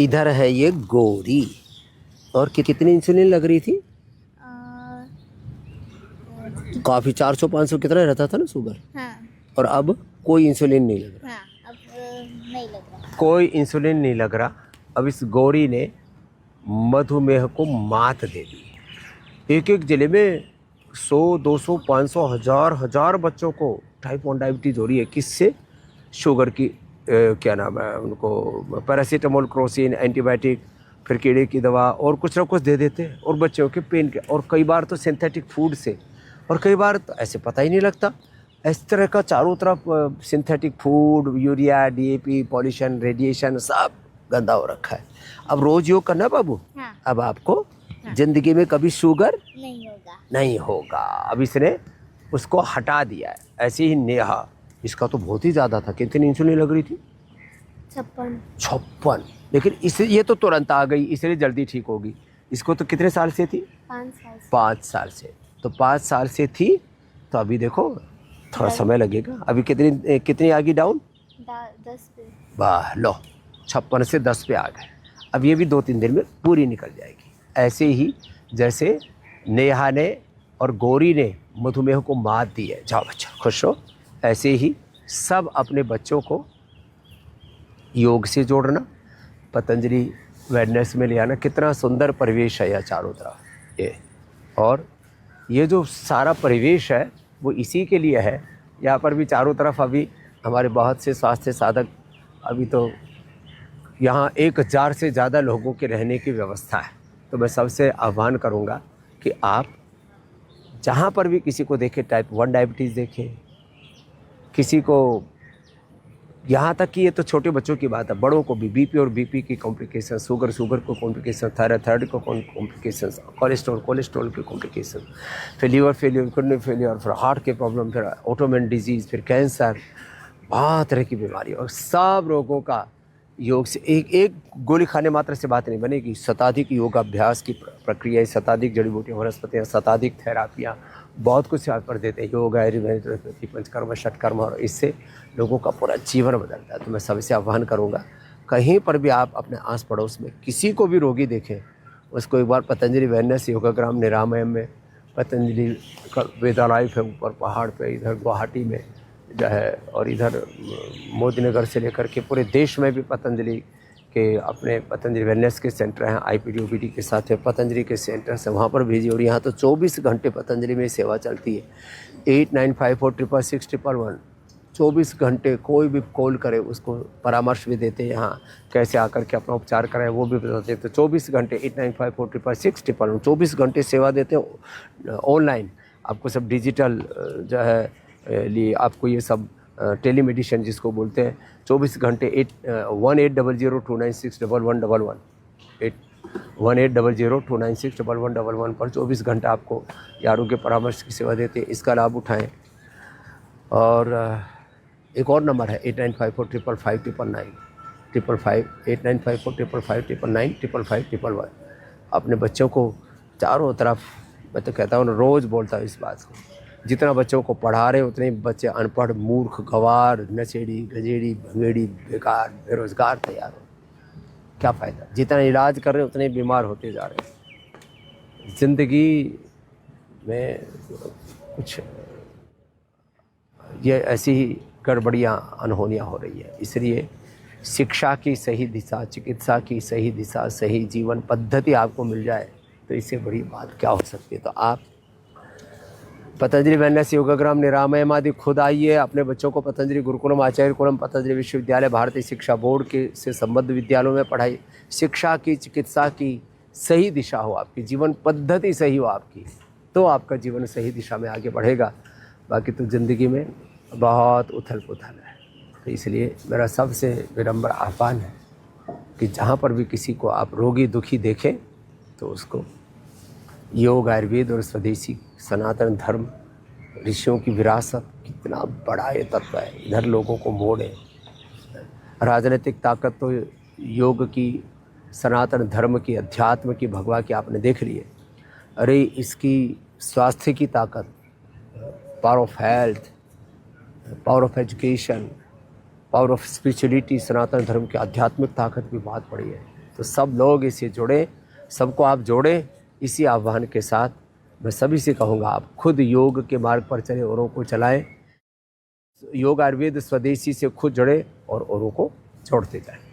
इधर है ये गौरी। और कितनी इंसुलिन लग रही थी? काफ़ी 400-500 कितना रहता था ना शुगर। हाँ। और अब कोई इंसुलिन नहीं लग रहा। हाँ, अब नहीं लग रहा। कोई इंसुलिन नहीं लग रहा। अब इस गौरी ने मधुमेह को मात दे दी। एक एक जिले में 100, 200, 500, हजार बच्चों को टाइप 1 डायबिटीज़ हो रही है। किससे? शुगर की क्या नाम है उनको, पैरासीटामोल, क्रोसिन, एंटीबायोटिक, फिर कीड़े की दवा और कुछ ना कुछ दे देते हैं। और बच्चों के पेन के, और कई बार तो सिंथेटिक फूड से, और कई बार तो ऐसे पता ही नहीं लगता। इस तरह का चारों तरफ synthetic food, urea, DAP, pollution, radiation, सब गंदा हो रखा है। अब रोज योग करना बाबू। हाँ। अब आपको जिंदगी में कभी शुगर नहीं होगा। नहीं होगा। अब इसने उसको हटा दिया है। ऐसे ही नेहा, इसका तो बहुत ही ज़्यादा था। कितनी इंसुलिन लग रही थी? 56। लेकिन इसे ये तो तुरंत आ गई, इसलिए जल्दी ठीक होगी। इसको तो कितने साल से थी? 5 साल से। 5 साल से। तो 5 साल से थी, तो अभी देखो थोड़ा समय लगेगा। अभी कितनी आ गई डाउन? 10 पे। वाह लो, 56 से 10 पे आ गए। अब ये भी 2-3 दिन में पूरी निकल जाएगी। ऐसे ही जैसे नेहा ने और गौरी ने मधुमेह को मात दी है। जाओ बच्चा खुश हो। ऐसे ही सब अपने बच्चों को योग से जोड़ना, पतंजलि वेलनेस में ले आना। कितना सुंदर परिवेश है यह चारों तरफ ये। और ये जो सारा परिवेश है वो इसी के लिए है। यहाँ पर भी चारों तरफ अभी हमारे बहुत से स्वास्थ्य साधक, अभी तो यहाँ 1000 से ज़्यादा लोगों के रहने की व्यवस्था है। तो मैं सबसे आह्वान करूँगा कि आप जहाँ पर भी किसी को देखें, टाइप 1 डायबिटीज़ देखें, किसी को, यहाँ तक कि ये तो छोटे बच्चों की बात है, बड़ों को भी बीपी और बीपी की कॉम्प्लिकेशन, शुगर को कॉम्प्लिकेशन, थायराइड को कॉम्प्लिकेशन, कोलेस्ट्रॉल के कॉम्प्लिकेशन, फिर लीवर फेलियर, किडनी फेलियर, फिर हार्ट के प्रॉब्लम, फिर ऑटोइम्यून डिजीज़, फिर कैंसर, बहुत तरह की बीमारी। और सब रोगों का योग से, एक गोली खाने मात्र से बात नहीं बनेगी। शताधिक योगाभ्यास की प्रक्रिया, शताधिक जड़ी बूटियाँ, वनस्पतियाँ, शताधिक थेरापियाँ, बहुत कुछ यहाँ पर देते हैं। योग, आयुर्वेद, पंचकर्म, षटकर्म, और इससे लोगों का पूरा जीवन बदलता है। तो मैं सबसे आह्वान करूँगा, कहीं पर भी आप अपने आस पड़ोस में किसी को भी रोगी देखें, उसको एक बार पतंजलि वेलनेस योगाग्राम निरामयम में, पतंजलि का वेदालाइफ है ऊपर पहाड़ पे, इधर गुवाहाटी में जो है, और इधर मोदीनगर से लेकर के पूरे देश में भी पतंजलि के अपने पतंजलि वेलनेस के सेंटर हैं। आईपीडी ओपीडी के साथ है, पतंजलि के सेंटर से वहाँ पर भेजिए। और यहाँ तो 24 घंटे पतंजलि में सेवा चलती है। 8954666111, 24 घंटे कोई भी कॉल करे उसको परामर्श भी देते हैं। यहाँ कैसे आकर के अपना उपचार कराएं वो भी बताते हैं। तो 24 घंटे 8954666111, 24 घंटे सेवा देते हैं ऑनलाइन। आपको सब डिजिटल जो है लिए आपको ये सब टेलीमेडिसिन जिसको बोलते हैं, 24 घंटे 180029611111, 180029611111 पर 24 घंटा आपको आरोग्य परामर्श की सेवा देते हैं। इसका लाभ उठाएं। और एक और नंबर है 8954555599, 8954555599, अपने बच्चों को चारों तरफ, मैं तो कहता हूँ रोज़ बोलता हूँ इस बात को, जितना बच्चों को पढ़ा रहे उतने बच्चे अनपढ़, मूर्ख, गंवार, नशेड़ी, गजेड़ी, भंगेड़ी, बेकार, बेरोजगार तैयार हो। क्या फ़ायदा? जितना इलाज कर रहे उतने बीमार होते जा रहे हैं। ज़िंदगी में कुछ ये ऐसी ही गड़बड़ियाँ, अनहोनियाँ हो रही है। इसलिए शिक्षा की सही दिशा, चिकित्सा की सही दिशा, सही जीवन पद्धति आपको मिल जाए तो इससे बड़ी बात क्या हो सकती है। तो आप पतंजलि वेलनेस योगाग्राम निरामयम आदि खुद आइए, अपने बच्चों को पतंजलि गुरुकुलम, आचार्य कुलम, पतंजलि विश्वविद्यालय, भारतीय शिक्षा बोर्ड के से संबद्ध विद्यालयों में पढ़ाई। शिक्षा की, चिकित्सा की सही दिशा हो, आपकी जीवन पद्धति सही हो आपकी, तो आपका जीवन सही दिशा में आगे बढ़ेगा। बाकी तो ज़िंदगी में बहुत उथल पुथल है। तो इसलिए मेरा सबसे विनम्र आह्वान है कि जहाँ पर भी किसी को आप रोगी दुखी देखें तो उसको योग, आयुर्वेद और स्वदेशी सनातन धर्म, ऋषियों की विरासत, कितना बड़ा ये तत्व है। इधर लोगों को मोड़े। राजनीतिक ताकत तो योग की, सनातन धर्म की, अध्यात्म की, भगवा की आपने देख ली है। अरे इसकी स्वास्थ्य की ताकत, power of health, power of education, power of spirituality, Sanatan Dharma की आध्यात्मिक ताकत भी बहुत बड़ी है। तो सब लोग इससे जुड़े, सबको आप जोड़ें इसी आह्वान के साथ। मैं सभी से कहूँगा आप खुद योग के मार्ग पर चले, औरों को चलाएं। योग आयुर्वेद स्वदेशी से खुद जुड़े और औरों को जोड़ते जाएं।